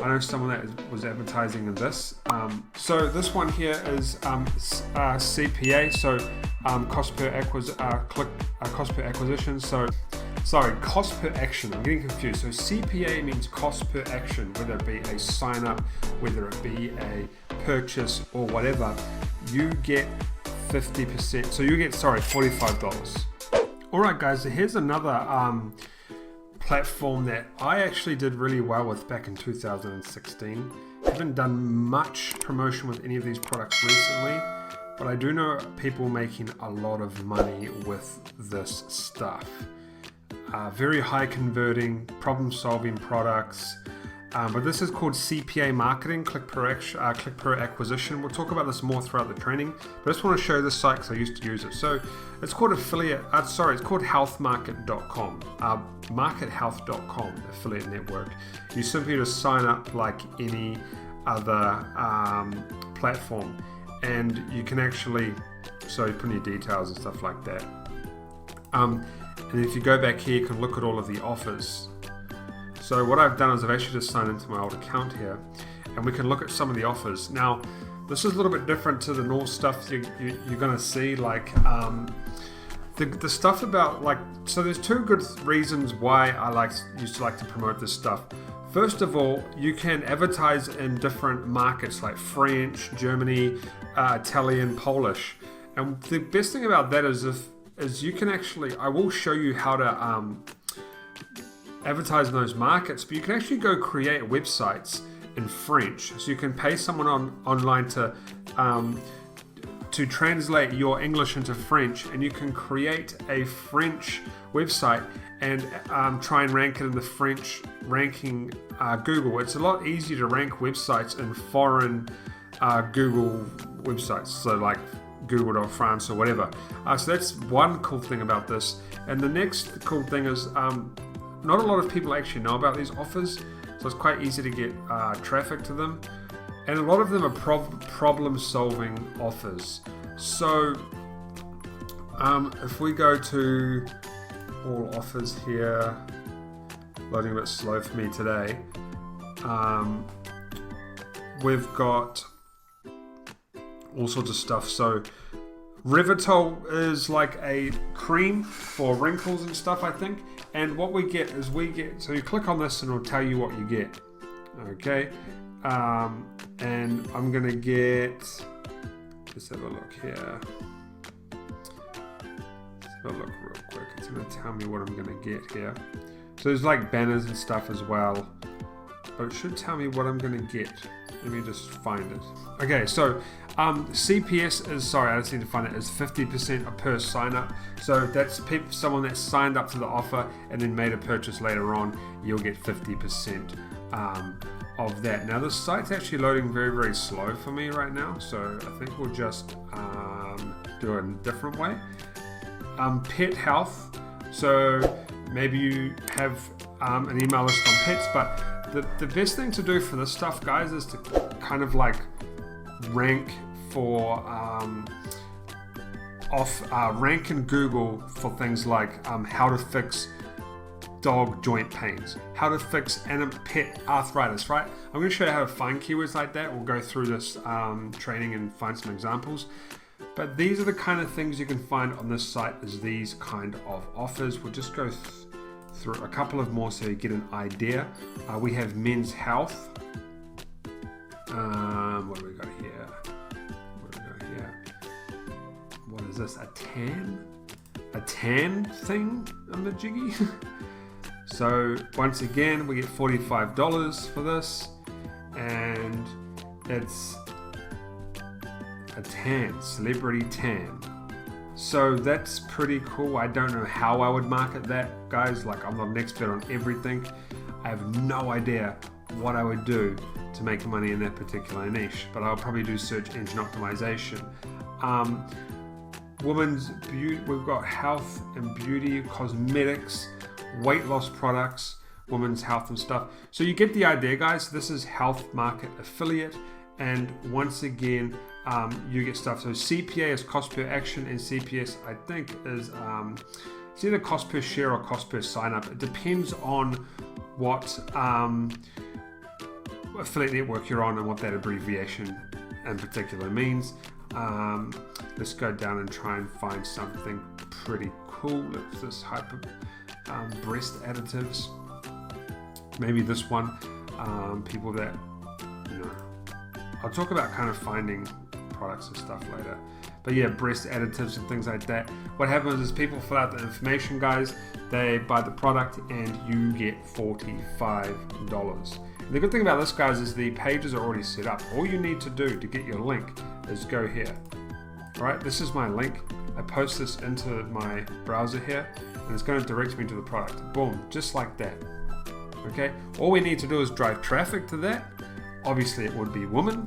I know someone that was advertising in this. So this one here is CPA, so cost per acquisition. So sorry, cost per action. I'm getting confused. So CPA means cost per action, whether it be a sign up, whether it be a purchase or whatever. You get 50%. So you get $45. All right, guys. So here's another platform that I actually did really well with back in 2016. Haven't done much promotion with any of these products recently, but I do know people making a lot of money with this stuff. Very high converting, problem solving products. But this is called CPA marketing, click per acquisition. We'll talk about this more throughout the training, but I just want to show this site because I used to use it. So it's called it's called healthmarket.com, markethealth.com affiliate network. You simply just sign up like any other platform, and you can actually, so you put in your details and stuff like that. And if you go back here, you can look at all of the offers. So what I've done is I've actually just signed into my old account here, and we can look at some of the offers. Now, this is a little bit different to the normal stuff you're going to see, like the stuff about so there's two good reasons why I used to like to promote this stuff. First of all, you can advertise in different markets like French, Germany, Italian, Polish. And the best thing about that is you can actually, I will show you how to advertise in those markets, but you can actually go create websites in French. So you can pay someone online to translate your English into French, and you can create a French website and try and rank it in the French ranking Google. It's a lot easier to rank websites in foreign Google websites, so like Google.France or whatever. So that's one cool thing about this. And the next cool thing is not a lot of people actually know about these offers, so it's quite easy to get traffic to them. And a lot of them are problem-solving offers. So if we go to all offers here, loading a bit slow for me today, we've got all sorts of stuff. So Revitol is like a cream for wrinkles and stuff, I think. And what we get is so you click on this and it'll tell you what you get. Okay. And I'm going to get, let's have a look here. Let's have a look real quick. It's going to tell me what I'm going to get here. So there's like banners and stuff as well, but it should tell me what I'm going to get. Let me just find it. Okay, so CPS is, sorry, I just need to find it, is 50% per sign up. So that's someone that signed up to the offer and then made a purchase later on, you'll get 50% of that. Now this site's actually loading very, very slow for me right now, so I think we'll just do it in a different way. Pet health, so maybe you have an email list on pets, but the best thing to do for this stuff, guys, is to kind of like rank for rank in Google for things like how to fix dog joint pains, how to fix pet arthritis, right? I'm going to show you how to find keywords like that. We'll go through this training and find some examples. But these are the kind of things you can find on this site, is these kind of offers. We'll just go through a couple of more so you get an idea. We have men's health. What do we got here? What is this? A tan thing on the jiggy? So once again, we get $45 for this, and it's a tan, celebrity tan. So that's pretty cool. I don't know how I would market that, guys. Like, I'm not an expert on everything. I have no idea what I would do to make money in that particular niche, but I'll probably do search engine optimization. Women's beauty, we've got health and beauty, cosmetics, weight loss products, women's health and stuff. So you get the idea, guys. This is Health Market Affiliate, and once again, you get stuff. So CPA is cost per action, and CPS, I think, is it's either cost per share or cost per sign up. It depends on what affiliate network you're on and what that abbreviation in particular means. Let's go down and try and find something pretty cool. It's this breast additives. Maybe this one. People that, I'll talk about kind of finding products and stuff later. But yeah, breast additives and things like that. What happens is people fill out the information, guys. They buy the product and you get $45. And the good thing about this, guys, is the pages are already set up. All you need to do to get your link is go here. All right, this is my link. I post this into my browser here and it's going to direct me to the product. Boom, just like that. Okay, all we need to do is drive traffic to that. Obviously it would be women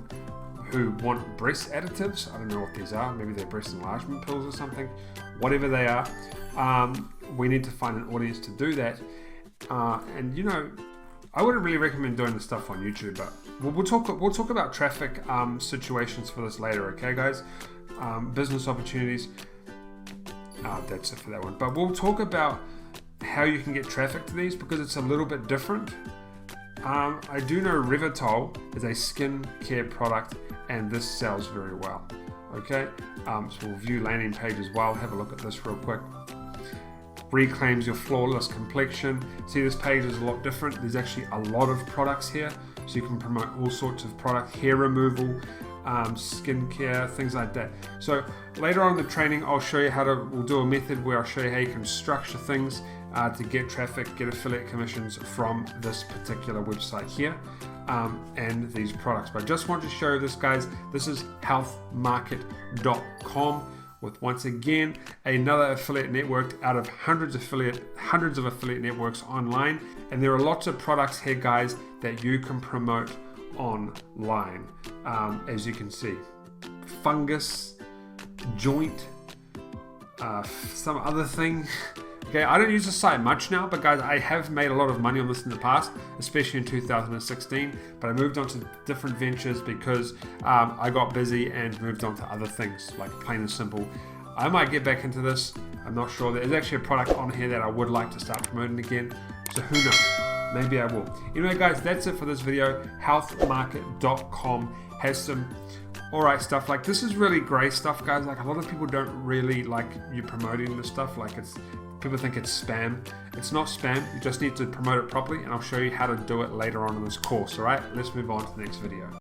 who want breast additives. I don't know what these are. Maybe they're breast enlargement pills or something. Whatever they are, we need to find an audience to do that. And I wouldn't really recommend doing this stuff on YouTube, but we'll talk about traffic situations for this later. Okay, guys, business opportunities. That's it for that one. But we'll talk about how you can get traffic to these because it's a little bit different. I do know Revitol is a skin care product and this sells very well. Okay, so we'll view landing page as well. Have a look at this real quick. Reclaims your flawless complexion. See, this page is a lot different. There's actually a lot of products here, so you can promote all sorts of product, hair removal, skincare, things like that. So later on in the training, I'll show you we'll do a method where I'll show you how you can structure things to get traffic, get affiliate commissions from this particular website here and these products. But I just want to show you this, guys. This is healthmarket.com with, once again, another affiliate network out of hundreds of affiliate networks online. And there are lots of products here, guys, that you can promote online. As you can see, fungus, joint, some other thing. Okay, I don't use the site much now, but guys, I have made a lot of money on this in the past, especially in 2016, but I moved on to different ventures because I got busy and moved on to other things, like plain and simple. I might get back into this. I'm not sure. There's actually a product on here that I would like to start promoting again, so who knows? Maybe I will. Anyway, guys, that's it for this video. Healthmarket.com has some alright stuff. Like, this is really great stuff, guys. Like, a lot of people don't really like you promoting this stuff. Like, people think it's spam. It's not spam. You just need to promote it properly, and I'll show you how to do it later on in this course. Alright, let's move on to the next video.